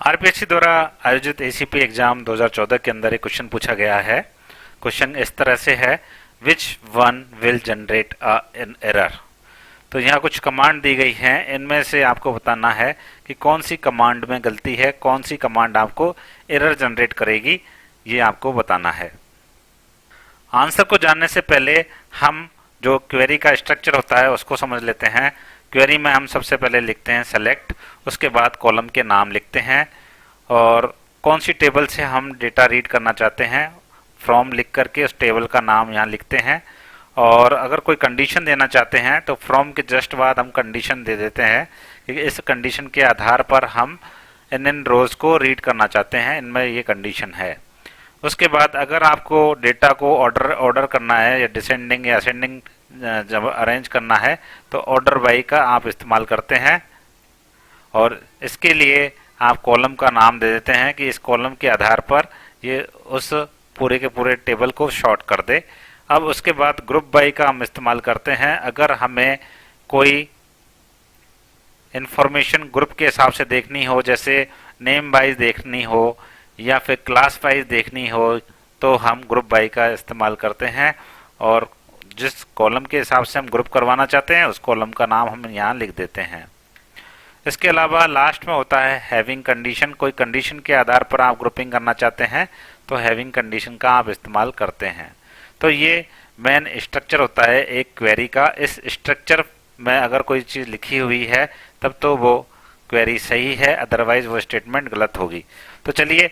RPSC द्वारा आयोजित ACP exam 2014 के अंदर एक क्वेश्चन पूछा गया है। क्वेश्चन इस तरह से है, which one will generate an error. तो यहाँ कुछ कमांड दी गई हैं, इनमें से आपको बताना है कि कौन सी कमांड में गलती है, कौन सी कमांड आपको एरर जनरेट करेगी, ये आपको बताना है। आंसर को जानने से पहले हम जो क्वेरी का स्ट्रक्चर होता है उसको समझ लेते हैं। क्वेरी में हम सबसे पहले लिखते हैं सेलेक्ट, उसके बाद कॉलम के नाम लिखते हैं और कौन सी टेबल से हम डेटा रीड करना चाहते हैं, फ्रॉम लिख करके उस टेबल का नाम यहाँ लिखते हैं। और अगर कोई कंडीशन देना चाहते हैं तो फ्रॉम के जस्ट बाद हम कंडीशन दे देते हैं कि इस कंडीशन के आधार पर हम इन रोज को रीड करना चाहते हैं, इनमें ये कंडीशन है। उसके बाद अगर आपको डेटा को ऑर्डर करना है या डिसेंडिंग या असेंडिंग जब अरेंज करना है तो ऑर्डर बाई का आप इस्तेमाल करते हैं और इसके लिए आप कॉलम का नाम दे देते हैं कि इस कॉलम के आधार पर ये उस पूरे के पूरे टेबल को शॉर्ट कर दे। अब उसके बाद ग्रुप बाई का हम इस्तेमाल करते हैं। अगर हमें कोई इंफॉर्मेशन ग्रुप के हिसाब से देखनी हो, जैसे नेम वाइज देखनी हो या फिर क्लास वाइज देखनी हो, तो हम ग्रुप बाई का इस्तेमाल करते हैं और जिस कॉलम के हिसाब से हम ग्रुप करवाना चाहते हैं उस कॉलम का नाम हम यहाँ लिख देते हैं। इसके अलावा लास्ट में होता है हैविंग कंडीशन। कोई कंडीशन के आधार पर आप ग्रुपिंग करना चाहते हैं तो हैविंग कंडीशन का आप इस्तेमाल करते हैं। तो ये मेन स्ट्रक्चर होता है एक क्वेरी का। इस स्ट्रक्चर में अगर कोई चीज़ लिखी हुई है तब तो वो क्वेरी सही है, अदरवाइज वो स्टेटमेंट गलत होगी। तो चलिए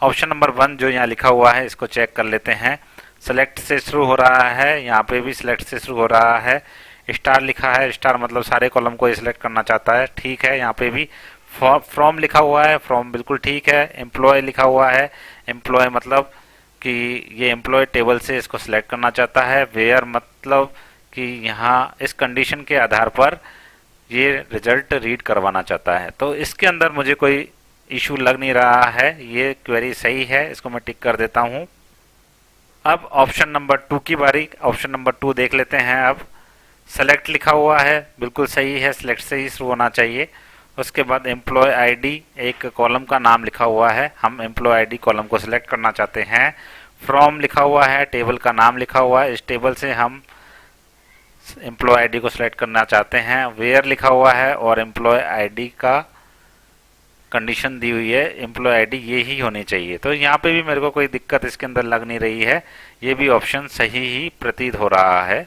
ऑप्शन नंबर 1 जो यहाँ लिखा हुआ है इसको चेक कर लेते हैं। सेलेक्ट से शुरू हो रहा है, यहाँ पे भी सिलेक्ट से शुरू हो रहा है। स्टार लिखा है, स्टार मतलब सारे कॉलम को सिलेक्ट करना चाहता है, ठीक है। यहाँ पे भी फ्रॉम लिखा हुआ है, फ्रॉम बिल्कुल ठीक है। एम्प्लॉय लिखा हुआ है, एम्प्लॉय मतलब कि ये एम्प्लॉय टेबल से इसको सिलेक्ट करना चाहता है। वेयर मतलब कि यहाँ इस कंडीशन के आधार पर ये रिजल्ट रीड करवाना चाहता है। तो इसके अंदर मुझे कोई इशू लग नहीं रहा है, ये क्वेरी सही है, इसको मैं टिक कर देता हूँ। अब ऑप्शन नंबर 2 की बारी। ऑप्शन नंबर 2 देख लेते हैं। अब सेलेक्ट लिखा हुआ है, बिल्कुल सही है, सिलेक्ट से ही शुरू होना चाहिए। उसके बाद एम्प्लॉय आईडी, एक कॉलम का नाम लिखा हुआ है, हम एम्प्लॉय आईडी कॉलम को सिलेक्ट करना चाहते हैं। फ्रॉम लिखा हुआ है, टेबल का नाम लिखा हुआ है, इस टेबल से हम एम्प्लॉय आईडी को सिलेक्ट करना चाहते हैं। वेयर लिखा हुआ है और एम्प्लॉय आईडी का कंडीशन दी हुई है, एम्प्लॉय आईडी ये ही होनी चाहिए। तो यहाँ पे भी मेरे को कोई दिक्कत इसके अंदर लग नहीं रही है, ये भी ऑप्शन सही ही प्रतीत हो रहा है।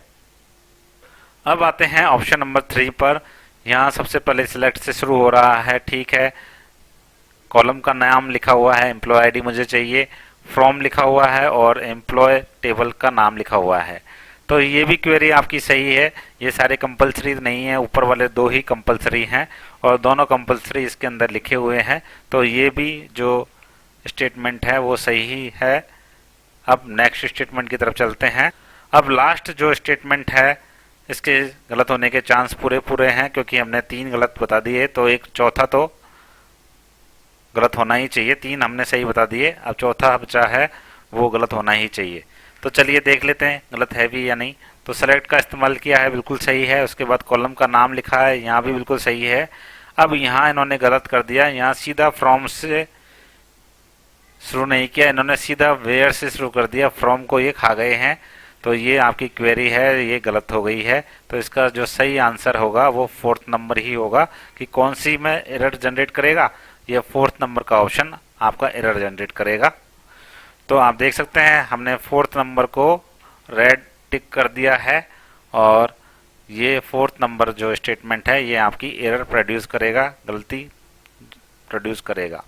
अब आते हैं ऑप्शन नंबर 3 पर। यहाँ सबसे पहले सिलेक्ट से शुरू हो रहा है, ठीक है। कॉलम का नाम लिखा हुआ है, एम्प्लॉय आईडी मुझे चाहिए। फ्रॉम लिखा हुआ है और एम्प्लॉय टेबल का नाम लिखा हुआ है। तो ये भी क्वेरी आपकी सही है, ये सारे कंपलसरी नहीं है, ऊपर वाले 2 ही कंपलसरी हैं और दोनों कंपलसरी इसके अंदर लिखे हुए हैं। तो ये भी जो स्टेटमेंट है वो सही है। अब नेक्स्ट स्टेटमेंट की तरफ चलते हैं। अब लास्ट जो स्टेटमेंट है इसके गलत होने के चांस पूरे हैं, क्योंकि हमने 3 गलत बता दिए, तो एक चौथा तो गलत होना ही चाहिए। 3 हमने सही बता दिए, अब चौथा बचा है वो गलत होना ही चाहिए। तो चलिए देख लेते हैं गलत है भी या नहीं। तो सेलेक्ट का इस्तेमाल किया है, बिल्कुल सही है। उसके बाद कॉलम का नाम लिखा है, यहाँ भी बिल्कुल सही है। अब यहाँ इन्होंने गलत कर दिया, यहाँ सीधा फ्रॉम से शुरू नहीं किया, इन्होंने सीधा वेयर से शुरू कर दिया, फ्रॉम को ये खा गए हैं। तो ये आपकी क्वेरी है, ये गलत हो गई है। तो इसका जो सही आंसर होगा वो 4th नंबर ही होगा। कि कौन सी में एरर जनरेट करेगा, ये 4th नंबर का ऑप्शन आपका एरर जनरेट करेगा। तो आप देख सकते हैं हमने 4th नंबर को रेड टिक कर दिया है और ये 4th नंबर जो स्टेटमेंट है ये आपकी एरर प्रोड्यूस करेगा, गलती प्रोड्यूस करेगा।